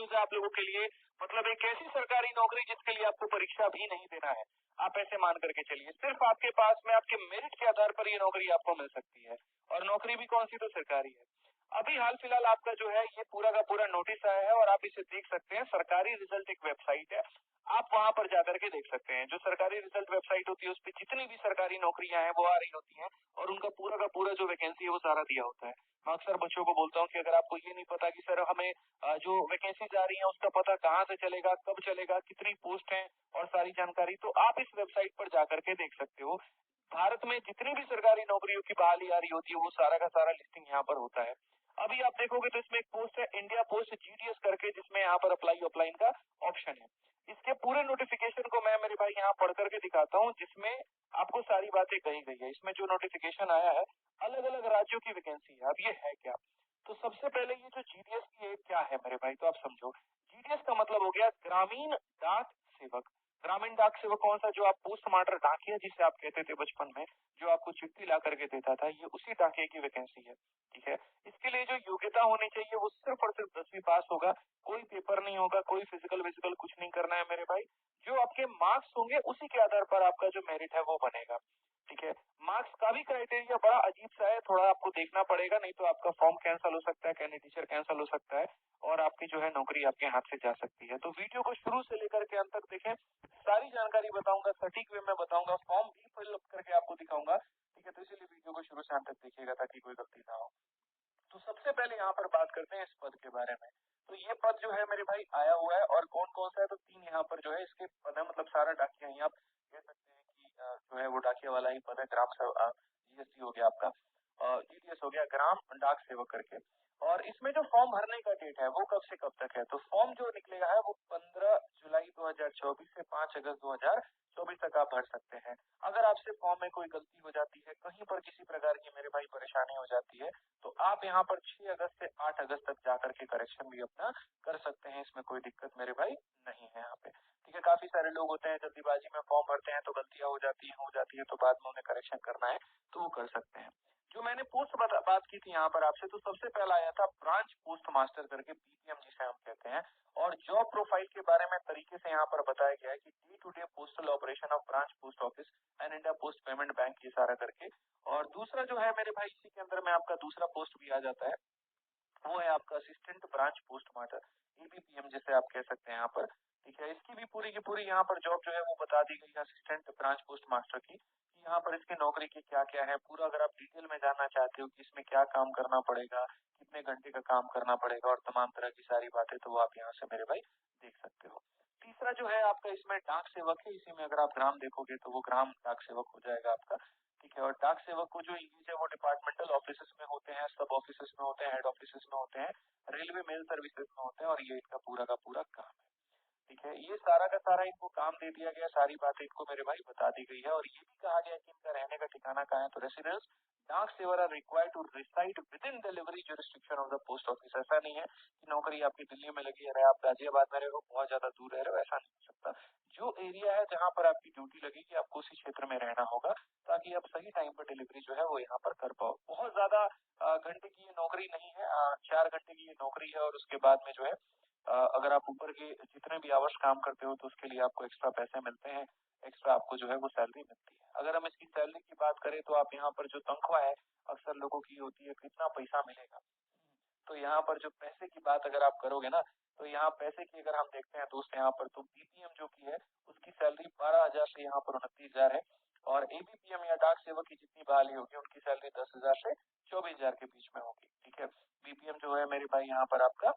News है आप लोगों के लिए, मतलब एक ऐसी सरकारी नौकरी जिसके लिए आपको परीक्षा भी नहीं देना है। आप ऐसे मान करके चलिए, सिर्फ आपके पास में आपके मेरिट के आधार पर ये नौकरी आपको मिल सकती है, और नौकरी भी कौन सी, तो सरकारी है। अभी हाल फिलहाल आपका जो है ये पूरा का पूरा नोटिस आया है और आप इसे देख सकते हैं। सरकारी रिजल्ट एक वेबसाइट है, आप वहां पर जाकर के देख सकते हैं। जो सरकारी रिजल्ट वेबसाइट होती है उस पर जितनी भी सरकारी नौकरियां हैं वो आ रही होती हैं, और उनका पूरा का पूरा जो वैकेंसी है वो सारा दिया होता है। मैं अक्सर बच्चों को बोलता हूँ कि अगर आपको ये नहीं पता कि सर हमें जो वैकेंसीज आ रही है उसका पता कहाँ से चलेगा, कब चलेगा, कितनी पोस्ट है और सारी जानकारी, तो आप इस वेबसाइट पर जाकर के देख सकते हो। भारत में जितनी भी सरकारी नौकरियों की बहाली आ रही होती है वो सारा का सारा लिस्टिंग यहाँ पर होता है। अभी आप देखोगे तो इसमें एक पोस्ट है इंडिया पोस्ट जीडीएस करके, जिसमें यहाँ पर अप्लाई ऑफलाइन का ऑप्शन है। इसके पूरे नोटिफिकेशन को मैं मेरे भाई यहाँ पढ़ करके दिखाता हूँ, जिसमें आपको सारी बातें कही गई है। इसमें जो नोटिफिकेशन आया है अलग अलग राज्यों की वैकेंसी है। अब ये है क्या, तो सबसे पहले ये जो जीडीएस की है क्या है मेरे भाई, तो आप समझो। जीडीएस का मतलब हो गया ग्रामीण डाक सेवक। ग्रामीण डाक सेवक कौन सा, जो आप पोस्ट मास्टर डाकिया जिसे आप कहते थे बचपन में, जो आपको चिट्ठी ला करके देता था, ये उसी डाकिया की वैकेंसी है। ठीक है, इसके लिए जो योग्यता होनी चाहिए वो सिर्फ और सिर्फ 10वीं पास होगा। कोई पेपर नहीं होगा, कोई फिजिकल विजिकल कुछ नहीं करना है मेरे भाई। जो आपके मार्क्स होंगे उसी के आधार पर आपका जो मेरिट है वो बनेगा। ठीक है, मार्क्स का भी क्राइटेरिया बड़ा अजीब सा है, थोड़ा आपको देखना पड़ेगा, नहीं तो आपका फॉर्म कैंसिल हो सकता है, कैंडिडेचर कैंसिल हो सकता है, और आपकी जो है नौकरी आपके हाथ से जा सकती है। तो वीडियो को शुरू से लेकर के अंत तक देखें, सारी जानकारी बताऊंगा, सटीक वे में बताऊंगा, फॉर्म भी फिल करके आपको दिखाऊंगा। ठीक है, तो इसीलिए वीडियो को शुरू से अंत तक देखिएगा ताकि कोई गलती ना हो। तो सबसे पहले यहाँ पर बात करते हैं इस पद के बारे में। तो ये पद जो है मेरे भाई आया हुआ है, और कौन कौन सा है, तो 3 यहाँ पर जो है इसके पद है, मतलब सारा डाकिया ही आप कह सकते हैं कि जो है वो डाकिया वाला ही पद है। ग्राम जीएसटी हो गया आपका, जीडीएस हो गया, ग्राम डाक सेवक करके। और इसमें जो फॉर्म भरने का डेट है वो कब से कब तक है, तो फॉर्म जो निकलेगा है वो 15 जुलाई 2024 से 5 अगस्त 2024 तक आप भर सकते हैं। अगर आपसे फॉर्म में कोई गलती हो जाती है, कहीं पर किसी प्रकार की मेरे भाई परेशानी हो जाती है, तो आप यहाँ पर 6 अगस्त से 8 अगस्त तक जाकर के करेक्शन भी अपना कर सकते हैं। इसमें कोई दिक्कत मेरे भाई नहीं है यहाँ पे। ठीक है, काफी सारे लोग होते हैं जल्दीबाजी में फॉर्म भरते हैं तो गलतियां हो जाती है तो बाद में उन्हें करेक्शन करना है तो वो कर सकते हैं। जो मैंने पोस्ट बात की थी यहाँ पर आपसे, तो सबसे पहला आया था ब्रांच पोस्ट मास्टर करके, बीपीएम जिसे हम कहते हैं। और जॉब प्रोफाइल के बारे में तरीके से यहाँ पर बताया गया है कि day to day postal operation of branch post office and India post payment bank, ये सारा करके। और दूसरा जो है मेरे भाई इसी के अंदर में आपका दूसरा पोस्ट भी आ जाता है, वो है आपका assistant branch post master, ABPM जिसे आप कह सकते हैं यहाँ पर। ठीक है, इसकी भी पूरी की पूरी यहाँ पर जॉब जो है वो बता दी गई है असिस्टेंट ब्रांच पोस्ट मास्टर की, कि यहाँ पर इसकी नौकरी की क्या क्या है पूरा। अगर आप डिटेल में जानना चाहते हो कि इसमें क्या काम करना पड़ेगा, कितने घंटे का काम करना पड़ेगा और तमाम तरह की सारी बातें, तो वो आप यहाँ से मेरे भाई देख सकते हो। तीसरा जो है आपका इसमें डाक सेवक है, इसी में अगर आप ग्राम देखोगे तो वो ग्राम डाक सेवक हो जाएगा आपका। ठीक है, और डाक सेवक को जो इंग्लिश है वो डिपार्टमेंटल ऑफिसेस में होते हैं, सब ऑफिसेस में होते हैं, हेड ऑफिसेस में होते हैं, रेलवे मेल सर्विसेज में होते हैं, और ये इनका पूरा का पूरा काम है। ठीक है, ये सारा का सारा इनको काम दे दिया गया, सारी बातें इनको मेरे भाई बता दी गई है। और ये भी कहा गया कि इनका रहने का ठिकाना कहाँ है, तो रेसिडेंस डाक सेवर are required to reside within delivery jurisdiction of the post office. ऐसा नहीं है कि नौकरी आपकी दिल्ली में लगी है, आप गाजियाबाद में रहे हो, बहुत ज्यादा दूर रह रहे हो, ऐसा नहीं हो सकता। जो एरिया है जहाँ पर आपकी ड्यूटी लगेगी आपको उसी क्षेत्र में रहना होगा, ताकि आप सही टाइम पर डिलीवरी जो है वो यहाँ पर कर पाओ। बहुत ज्यादा घंटे की ये नौकरी नहीं है, 4 घंटे की ये नौकरी है, और उसके बाद में जो है अगर आप ऊपर के जितने भी आवर्स काम करते हो तो उसके लिए आपको एक्स्ट्रा पैसे मिलते हैं, एक्स्ट्रा आपको जो है वो सैलरी मिलती है। अगर हम इसकी सैलरी की बात करें तो आप यहाँ पर जो तनख्वाह है अक्सर लोगों की होती है कितना पैसा मिलेगा, तो यहाँ पर जो पैसे की बात अगर आप करोगे ना, तो यहाँ पैसे की अगर हम देखते हैं दोस्त यहाँ पर, तो बीपीएम जो की है उसकी सैलरी 12,000 से यहाँ पर 29,000 है, और एबीपीएम या डाक सेवक की जितनी बहाली होगी उनकी सैलरी 10,000 से 24,000 के बीच में होगी। ठीक है, बीपीएम जो है मेरे भाई यहाँ पर आपका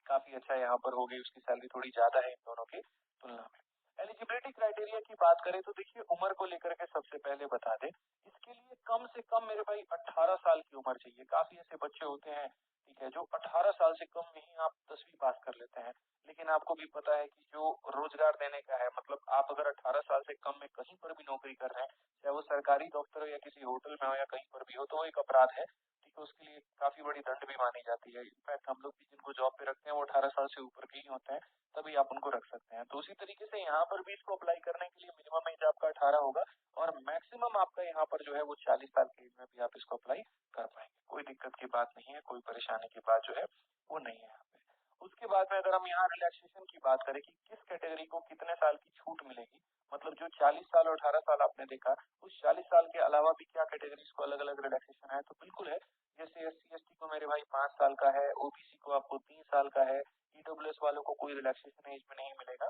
काफी अच्छा यहाँ पर हो गई, उसकी सैलरी थोड़ी ज्यादा है इन दोनों की तुलना में। एलिजिबिलिटी क्राइटेरिया की बात करें तो देखिए उम्र को लेकर के सबसे पहले बता दें, इसके लिए कम से कम मेरे भाई 18 साल की उम्र चाहिए। काफी ऐसे बच्चे होते हैं, ठीक है, जो 18 साल से कम में ही आप 10वीं पास कर लेते हैं, लेकिन आपको भी पता है कि जो रोजगार देने का है, मतलब आप अगर 18 साल से कम में कहीं पर भी नौकरी कर रहे हैं, चाहे वो सरकारी दफ्तर हो या किसी होटल में हो या कहीं पर भी हो, तो वो एक अपराध है। ठीक है, उसके लिए काफी बड़ी दंड भी मानी जाती है। इनफैक्ट हम लोग भी जिनको जॉब पे रखते हैं वो 18 साल से ऊपर के ही होते हैं, तभी आप उनको रख सकते हैं। तो उसी तरीके से यहाँ पर भी इसको अप्लाई करने के लिए मिनिमम एज आपका 18 होगा, और मैक्सिमम आपका यहाँ पर जो है वो 40 साल की एज में भी आप इसको अप्लाई कर पाएंगे। कोई दिक्कत की बात नहीं है, कोई परेशानी की बात जो है वो नहीं है यहाँ पे। उसके बाद में अगर हम यहाँ रिलैक्सेशन की बात करें कि किस कैटेगरी को कितने साल की छूट मिलेगी, मतलब जो 40 साल और 18 साल आपने देखा, उस 40 साल के अलावा भी क्या कैटेगरीज को अलग अलग रिलैक्सेशन है, तो बिल्कुल है। जैसे SC ST को मेरे भाई 5 साल का है, OBC को आपको 3 साल का है, EWS वालों को कोई रिलैक्सेशन एज में नहीं मिलेगा,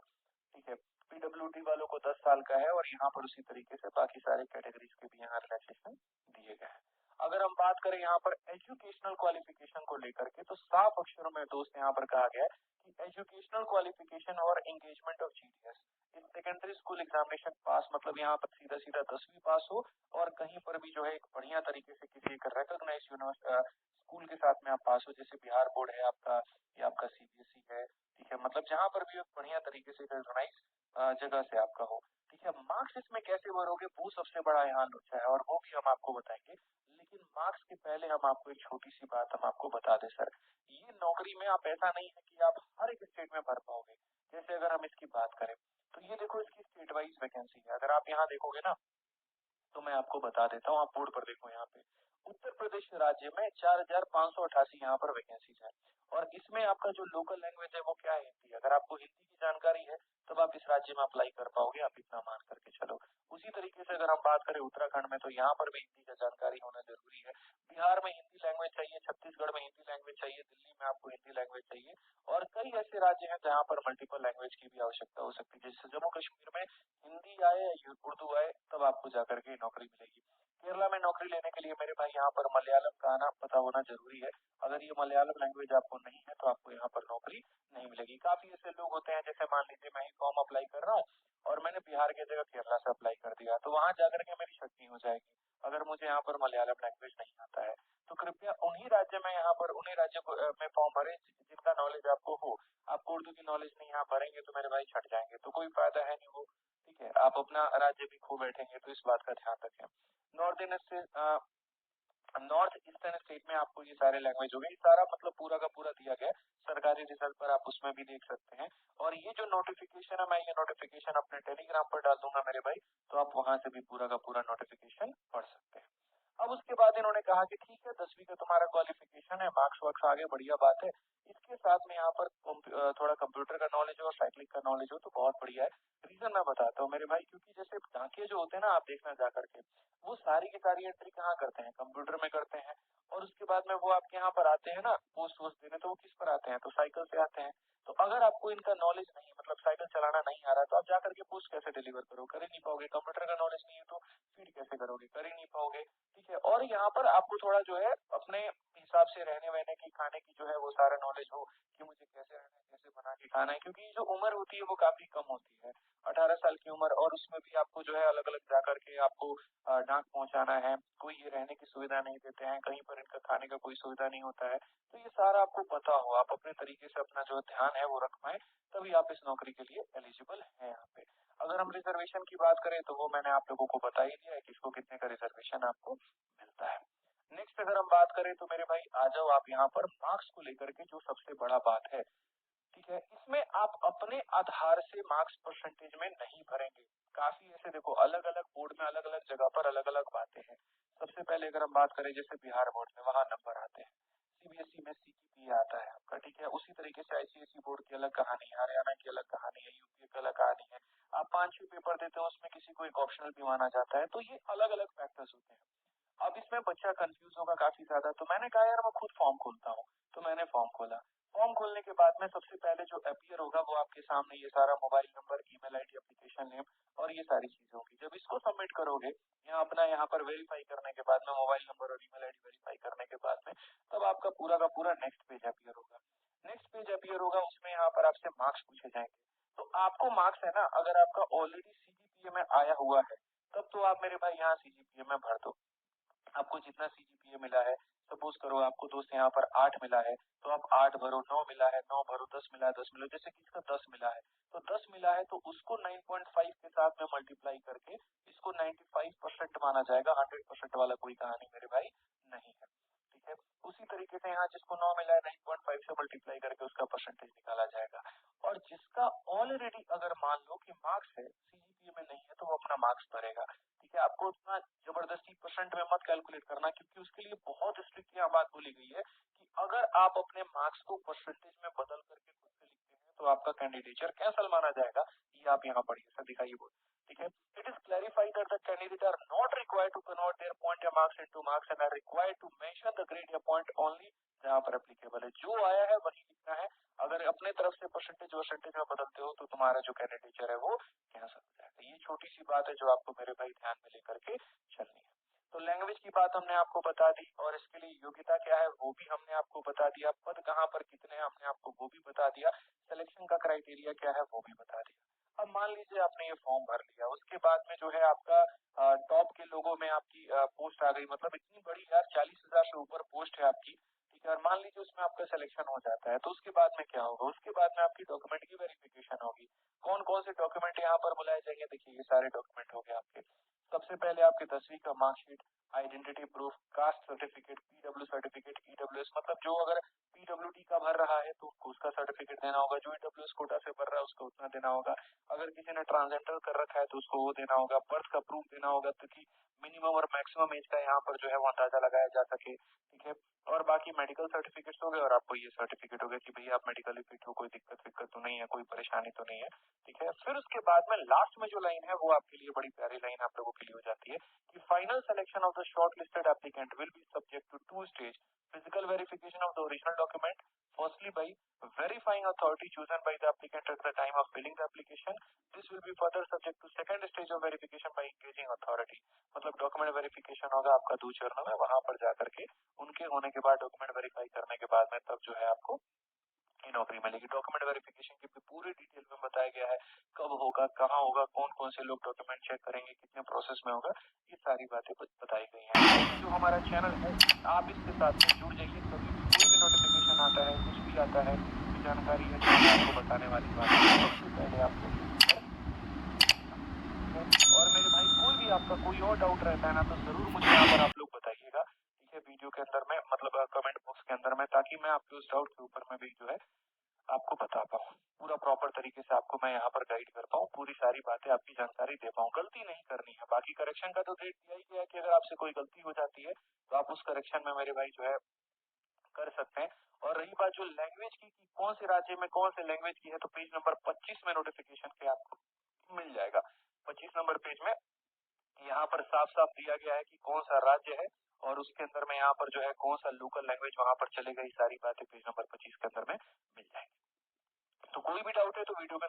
ठीक है। PWD वालों को 10 साल का है, और यहाँ पर उसी तरीके से बाकी सारे कैटेगरीज के भी यहाँ रिलैक्सेशन दिए गए हैं। अगर हम बात करें यहाँ पर एजुकेशनल क्वालिफिकेशन को लेकर के, तो साफ अक्षरों में दोस्त यहाँ पर कहा गया है कि एजुकेशनल क्वालिफिकेशन और engagement of GDS in secondary school examination पास, मतलब यहाँ पर सीधा सीधा 10वीं पास हो, और कहीं पर भी जो है एक बढ़िया तरीके से किसी एक रिकॉग्नाइज्ड स्कूल के साथ में आप पास हो, जैसे बिहार बोर्ड है आपका, या आपका CBSE है, ठीक है। मतलब जहाँ पर भी एक बढ़िया तरीके से रिकॉग्नाइज जगह से आपका हो, ठीक है। मार्क्स इसमें कैसे भरोगे, वो सबसे बड़ा यहाँ लोचा है, और वो भी हम आपको बताएंगे। लेकिन मार्क्स के पहले हम आपको एक छोटी सी बात हम आपको बता दें सर, ये नौकरी में आप ऐसा नहीं है कि आप हर एक स्टेट में भर पाओगे। जैसे अगर हम इसकी बात करें, तो ये देखो इसकी स्टेट वाइज वैकेंसी है। अगर आप यहाँ देखोगे ना, तो मैं आपको बता देता हूँ, आप बोर्ड पर देखो यहाँ पे, उत्तर प्रदेश राज्य में 4588 यहाँ पर वैकेंसीज है, और इसमें आपका जो लोकल लैंग्वेज है वो क्या है, हिंदी। अगर आपको हिंदी की जानकारी है तब आप इस राज्य में अप्लाई कर पाओगे, आप इतना मान करके चलो। उसी तरीके से अगर हम बात करें उत्तराखंड में, तो यहाँ पर भी हिंदी का जानकारी होना जरूरी है। बिहार में हिंदी लैंग्वेज चाहिए, छत्तीसगढ़ में हिंदी लैंग्वेज चाहिए, दिल्ली में आपको हिंदी लैंग्वेज चाहिए, और कई ऐसे राज्य हैं जहाँ पर मल्टीपल लैंग्वेज की भी आवश्यकता हो सकती है। जैसे जम्मू कश्मीर में हिंदी आए या उर्दू आए, तब आपको जाकर के नौकरी मिलेगी। केरला में नौकरी लेने के लिए मेरे भाई यहाँ पर मलयालम का आना पता होना जरूरी है। अगर ये मलयालम लैंग्वेज आपको नहीं है तो आपको यहाँ पर नौकरी नहीं मिलेगी। काफी ऐसे लोग होते हैं, जैसे मान लीजिए मैं ही फॉर्म अप्लाई कर रहा हूँ और मैंने बिहार की जगह केरला से अप्लाई कर दिया, तो वहां जाकर के मेरी शक्ति हो जाएगी अगर मुझे यहाँ पर मलयालम लैंग्वेज नहीं आता है। तो कृपया उन्हीं राज्य में यहाँ पर उन्हीं राज्यों में फॉर्म भरे जिनका नॉलेज आपको हो। आपको उर्दू की नॉलेज नहीं यहाँ भरेंगे तो मेरे भाई छट जाएंगे, तो कोई फायदा है नहीं वो, ठीक है। आप अपना राज्य भी खो बैठेंगे, तो इस बात का ध्यान रखें। नॉर्दर्न से नॉर्थ ईस्टर्न स्टेट में आपको ये सारे लैंग्वेज हो गए, ये सारा मतलब पूरा का पूरा दिया गया है सरकारी रिजल्ट पर, आप उसमें भी देख सकते हैं। और ये जो नोटिफिकेशन है, मैं ये नोटिफिकेशन अपने टेलीग्राम पर डाल दूंगा मेरे भाई, तो आप वहां से भी पूरा का पूरा नोटिफिकेशन पढ़ सकते हैं। अब उसके बाद इन्होंने कहा कि ठीक है 10वीं का तुम्हारा क्वालिफिकेशन है, मार्क्स वार्क्स आगे, बढ़िया बात है, इसके साथ में यहाँ पर थोड़ा कंप्यूटर का नॉलेज हो और साइक्लिंग का नॉलेज हो तो बहुत बढ़िया है। रीजन मैं बताता हूँ मेरे भाई, क्योंकि जैसे डाकिये जो होते हैं ना, आप देखना जा करके, वो सारी की सारी एंट्री कहाँ करते हैं, कंप्यूटर में करते हैं। और उसके बाद में वो आपके यहाँ पर आते हैं ना पोस्ट वोस्ट देने, तो वो किस पर आते हैं, तो साइकिल से आते हैं। तो अगर आपको इनका नॉलेज नहीं, मतलब साइकिल चलाना नहीं आ रहा, तो आप जाकर के पोस्ट कैसे डिलीवर करो, कर ही नहीं पाओगे। कंप्यूटर का नॉलेज नहीं है तो फीड कैसे करोगे, कर ही नहीं पाओगे, ठीक है। और यहाँ पर आपको थोड़ा जो है अपने हिसाब से रहने वहने की, खाने की जो है वो सारा नॉलेज हो कि मुझे कैसे रहना है, कैसे बना के खाना है, क्योंकि जो उम्र होती है वो काफी कम होती है, 18 साल की उम्र, और उसमें भी आपको जो है अलग अलग जाकर के आपको डाक पहुंचाना है, कोई ये रहने की सुविधा नहीं देते हैं, कहीं पर इनका खाने का कोई सुविधा नहीं होता है। तो ये सारा आपको पता हो, आप अपने तरीके से अपना जो ध्यान है वो रख पाए, तभी आप इस नौकरी के लिए एलिजिबल हैं यहाँ पे। अगर हम रिजर्वेशन की बात करें तो वो मैंने आप लोगों को बता ही दिया है, किसको कितने का रिजर्वेशन आपको मिलता है। नेक्स्ट अगर हम बात करें तो मेरे भाई आ जाओ आप यहाँ पर मार्क्स को लेकर के, जो सबसे बड़ा बात है, ठीक है। इसमें आप अपने आधार से मार्क्स परसेंटेज में नहीं भरेंगे। काफी ऐसे देखो, अलग अलग बोर्ड में अलग अलग जगह पर अलग अलग बातें हैं। सबसे पहले अगर हम बात करें जैसे बिहार बोर्ड में, वहां नंबर आते हैं, CBSE में CGPA आता है आपका, ठीक है। उसी तरीके से ICSE बोर्ड की अलग कहानी है, हरियाणा की अलग कहानी है, यूपी की अलग कहानी है। आप 5-6 पेपर देते हो, उसमें किसी को एक ऑप्शनल भी माना जाता है, तो ये अलग अलग फैक्टर्स होते हैं। अब इसमें बच्चा कंफ्यूज होगा काफी ज्यादा, तो मैंने कहा यार मैं खुद फॉर्म खोलता हूँ, तो मैंने फॉर्म खोला। फॉर्म खोलने के बाद में सबसे पहले जो अपीयर होगा वो आपके सामने ये सारा mobile number, email ID, application name और ये सारी चीजें होंगी। जब इसको सबमिट करोगे, यहाँ पर वेरीफाई करने के बाद में, मोबाइल नंबर और ईमेल आईडी वेरीफाई करने के बाद में, तब आपका पूरा का पूरा नेक्स्ट पेज अपीयर होगा। नेक्स्ट पेज अपीयर होगा, उसमें यहाँ पर आपसे मार्क्स पूछे जाएंगे। तो आपको मार्क्स है ना, अगर आपका ऑलरेडी CGPA में आया हुआ है, तब तो आप मेरे भाई यहाँ CGPA में भर दो। आपको जितना CGPA मिला है, सपोज करो आपको दोस्त यहाँ पर 8 मिला है, तो आप 8 भरो, 9 मिला है 9 भरो, 10 मिला है 10 मिलो, जैसे किसका 10 मिला है, तो 10 मिला है तो उसको 9.5 के साथ में मल्टीप्लाई करके इसको 95% माना जाएगा। 100% वाला कोई कहानी मेरे भाई नहीं है, ठीक है। उसी तरीके से यहाँ जिसको 9 मिला है, 9.5 से मल्टीप्लाई करके उसका परसेंटेज निकाला जाएगा। और जिसका ऑलरेडी अगर मान लो कि मार्क्स है, CGPA में नहीं है, तो वो अपना मार्क्स भरेगा, ठीक है। आपको उतना जबरदस्ती परसेंट में मत कैलकुलेट करना, क्योंकि उसके लिए बहुत स्ट्रिक्ट यहाँ बात बोली गई है कि अगर आप अपने मार्क्स को परसेंटेज में बदल करके खुद से लिखते हैं तो आपका कैंडिडेचर कैंसल माना जाएगा, ये आप यहाँ पढ़िए सर, दिखाइए बोर्ड। ठीक है, it is clarified that the candidate are not required to convert their point या marks into marks and are required to mention the grade या पॉइंट ओनली जहाँ पर एप्लीकेबल है। जो आया है वही लिखना है। अगर अपने तरफ से परसेंटेज में बदलते हो तो तुम्हारा जो कैंडिडेचर है वो कैंसल हो जाएगा। ये छोटी सी बात है जो आपको मेरे भाई ध्यान में लेकर के चलनी है। तो लैंग्वेज की बात हमने आपको बता दी और इसके लिए योग्यता क्या है वो भी हमने आपको बता दिया, पद कहाँ पर कितने हैं हमने आपको वो भी बता दिया, सिलेक्शन का क्राइटेरिया क्या है वो भी बता दिया। अब मान लीजिए आपने ये फॉर्म भर लिया, उसके बाद में जो है आपका टॉप के लोगों में आपकी पोस्ट आ गई, मतलब इतनी बड़ी यार 40,000 से ऊपर पोस्ट है आपकी। ठीक है, और मान लीजिए उसमें आपका सिलेक्शन हो जाता है तो उसके बाद में क्या होगा, उसके बाद में आपकी डॉक्यूमेंट की वेरिफिकेशन होगी। कौन कौन से डॉक्यूमेंट यहाँ पर बुलाए जाएंगे, देखिए ये सारे डॉक्यूमेंट हो गए आपके। सबसे पहले आपके 10वीं का marksheet, identity proof, caste certificate, PW certificate, EWS, मतलब जो अगर पीडब्ल्यूडी का भर रहा है तो उसको उसका सर्टिफिकेट देना होगा, जो ईडब्ल्यूएस कोटा से भर रहा है उसको उतना देना होगा, अगर किसी ने ट्रांसजेंडर कर रखा है तो उसको वो देना होगा, बर्थ का प्रूफ देना होगा ताकि मिनिमम और मैक्सिमम एज का यहाँ पर जो है वो अंदाजा लगाया जा सके। ठीक है, और बाकी मेडिकल सर्टिफिकेट्स हो गए और आपको ये सर्टिफिकेट हो गया कि भैया आप मेडिकली फिट हो, कोई दिक्कत विक्कत तो नहीं है, कोई परेशानी तो नहीं है। ठीक है, फिर उसके बाद में लास्ट में जो लाइन है वो आपके लिए बड़ी प्यारी लाइन आप लोगों के लिए हो जाती है कि final selection of the shortlisted applicant will be subject to two stage physical verification of the original document, firstly by verifying authority chosen by the applicant at the time of filling the application. This will be further subject to second stage of verification by engaging authority. मतलब document verification होगा आपका 2 चरणों में, वहां पर जाकर के उनके होने के बाद डॉक्यूमेंट वेरीफाई करने के बाद में तब जो है आपको ये नौकरी मिलेगी। डॉक्यूमेंट वेरिफिकेशन की पूरी डिटेल में बताया गया है, कब होगा, कहाँ होगा, कौन कौन से लोग डॉक्यूमेंट चेक करेंगे, कितने प्रोसेस में होगा, ये सारी बातें बताई गई हैं। जो हमारा चैनल है आप इसके साथ में जुड़ जाइए, कभी भी कोई भी नोटिफिकेशन आता है, कुछ भी आता है, कोई जानकारी है जो मैं आपको बताने वाली बात है सबसे पहले आपको और मेरे भाई कोई भी आपका कोई और डाउट रहता है ना तो जरूर मुझे यहाँ पर आप लोग बताइएगा। ठीक है, वीडियो के अंदर में मतलब कमेंट बॉक्स के अंदर में, ताकि मैं आपके उस डाउट के ऊपर में भी जो है आपको बता पाऊँ, पूरा प्रॉपर तरीके से आपको मैं यहाँ पर गाइड कर पाऊँ, पूरी सारी बातें आपकी जानकारी दे पाऊँ, गलती नहीं करनी है। बाकी करेक्शन का तो डेट दिया ही गया है कि अगर आपसे कोई गलती हो जाती है तो आप उस करेक्शन में मेरे भाई जो है कर सकते हैं। और रही बात जो लैंग्वेज की कि कौन से राज्य में कौन से लैंग्वेज की है, तो पेज नंबर 25 में नोटिफिकेशन के आपको मिल जाएगा। 25 नंबर पेज में यहाँ पर साफ साफ दिया गया है कि कौन सा राज्य है और उसके अंदर में यहाँ पर जो है कौन सा लोकल लैंग्वेज वहां पर चलेगा, ये सारी बातें पेज नंबर 25 के अंदर में मिल जाएंगी। तो कोई भी डाउट है तो वीडियो के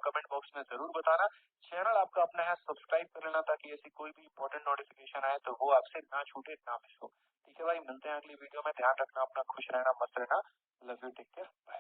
कमेंट बॉक्स में जरूर बताना। चैनल आपका अपना है, सब्सक्राइब कर लेना ताकि ऐसी कोई भी इंपॉर्टेंट नोटिफिकेशन आए तो वो आपसे ना छूटे, ना मिस हो। ठीक है भाई, मिलते हैं अगली वीडियो में, ध्यान रखना अपना, खुश रहना, मस्त रहना, love you, take care, bye.